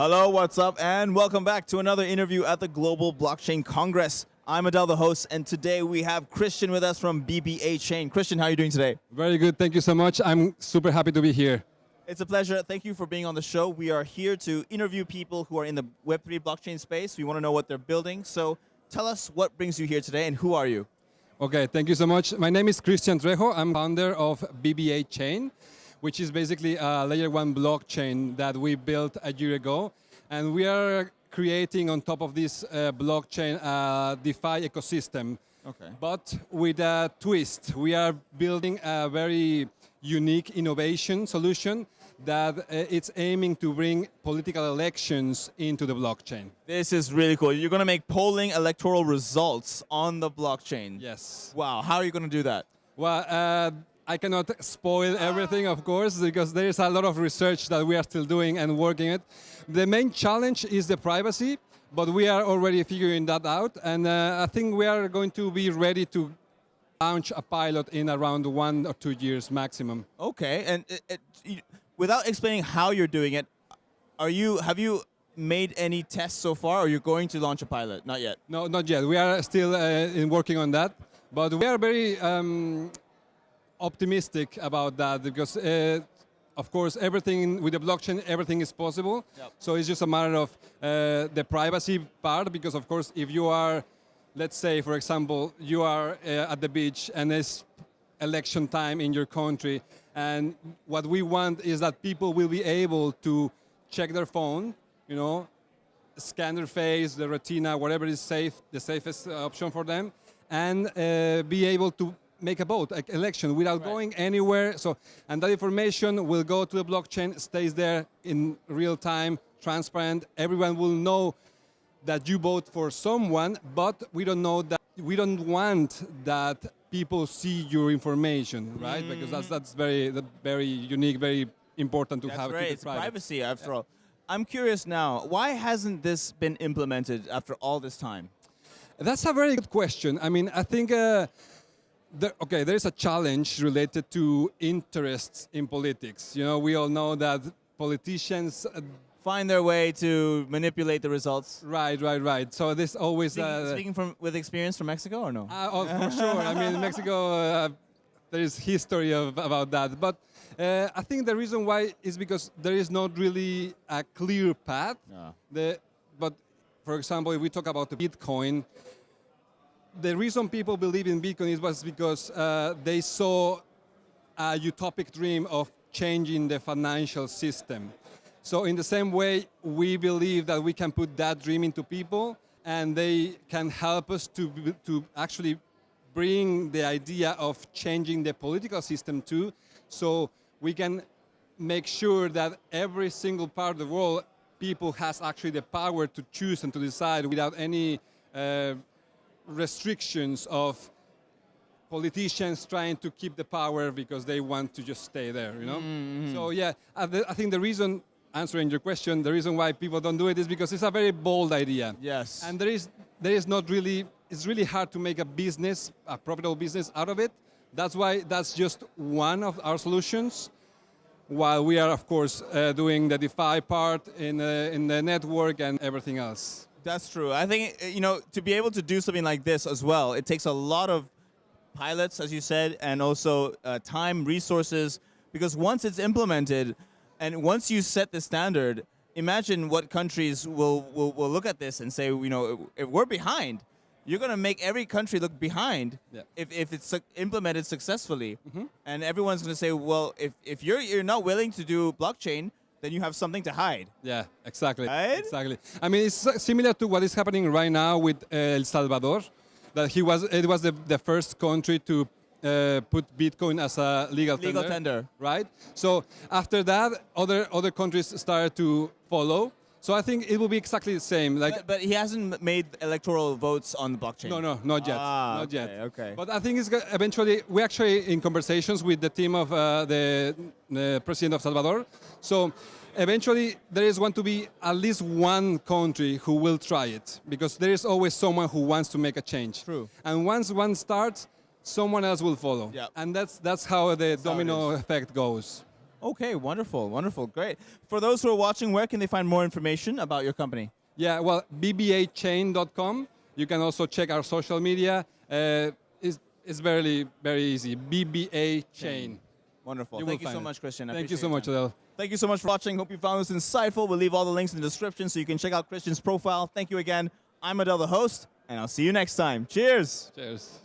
Hello, what's up, and welcome back to another interview at the Global Blockchain Congress. I'm Adel, the host, and today we have Christian with us from BBA Chain. Christian, how are you doing today? Very good. Thank you so much. I'm super happy to be here. It's a pleasure. Thank you for being on the show. We are here to interview people who are in the Web3 blockchain space. We want to know what they're building. So tell us what brings you here today and who are you? Okay, thank you so much. My name is Christian Trejo. I'm founder of BBA Chain, which is basically a layer 1 blockchain that we built a year ago. And we are creating on top of this blockchain a DeFi ecosystem. Okay. But with a twist. We are building a very unique innovation solution that it's aiming to bring political elections into the blockchain. This is really cool. You're going to make polling electoral results on the blockchain. Yes. Wow. How are you going to do that? Well, I cannot spoil everything, of course, because there is a lot of research that we are still doing and working it. The main challenge is the privacy, but we are already figuring that out. And I think we are going to be ready to launch a pilot in around 1 or 2 years maximum. Okay. And without explaining how you're doing it, have you made any tests so far, or you're going to launch a pilot? Not yet. No, not yet. We are still working on that, but we are very optimistic about that because, of course, everything with the blockchain, everything is possible. Yep. So it's just a matter of the privacy part because, of course, if you are, let's say, for example, you are at the beach and it's election time in your country, and what we want is that people will be able to check their phone, you know, scan their face, the retina, whatever is safe, the safest option for them, and be able to make a vote, like election, without going anywhere. So, and that information will go to the blockchain, stays there in real time, transparent. Everyone will know that you vote for someone, but we don't know that. We don't want that people see your information, right? Because that's very unique, very important to have. Right. It's privacy after all. I'm curious now. Why hasn't this been implemented after all this time? That's a very good question. I mean, I think. There is a challenge related to interests in politics. You know, we all know that politicians find their way to manipulate the results. Right. So there's always speaking with experience from Mexico, or no? For sure. I mean, in Mexico, there is history about that. But I think the reason why is because there is not really a clear path. No. But for example, if we talk about the Bitcoin. The reason people believe in Bitcoin was because they saw a utopic dream of changing the financial system. So in the same way, we believe that we can put that dream into people and they can help us to actually bring the idea of changing the political system too. So we can make sure that every single part of the world, people has actually the power to choose and to decide without any restrictions of politicians trying to keep the power because they want to just stay there, you know? Mm-hmm. So yeah, I think the reason, answering your question, the reason why people don't do it is because it's a very bold idea. Yes. And there is not really, it's really hard to make a business, a profitable business out of it. That's why that's just one of our solutions, while we are, of course, doing the DeFi part in the network and everything else. That's true. I think, to be able to do something like this as well, it takes a lot of pilots, as you said, and also time, resources, because once it's implemented and once you set the standard, imagine what countries will look at this and say, if we're behind, you're going to make every country look behind if it's implemented successfully. Mm-hmm. And everyone's going to say, well, if you're not willing to do blockchain, then you have something to hide. Yeah, exactly. Right? Exactly. I mean, it's similar to what is happening right now with El Salvador, that it was the first country to put Bitcoin as a legal tender. Right? So after that, other countries started to follow. So I think it will be exactly the same. But he hasn't made electoral votes on the blockchain. No, not yet. Not yet. Okay. But I think it's eventually, we're actually in conversations with the team of the president of Salvador. So eventually there is going to be at least one country who will try it, because there is always someone who wants to make a change. True. And once one starts, someone else will follow. Yep. And that's how the domino effect goes. Okay, wonderful, wonderful, great. For those who are watching, where can they find more information about your company? Yeah, well, bbachain.com. You can also check our social media. It's very, very easy. BBA Chain. Wonderful. You Thank will you so find it. much, Christian. I Thank you appreciate so your much, time. Adel. Thank you so much for watching. Hope you found this insightful. We'll leave all the links in the description so you can check out Christian's profile. Thank you again. I'm Adel, the host, and I'll see you next time. Cheers. Cheers.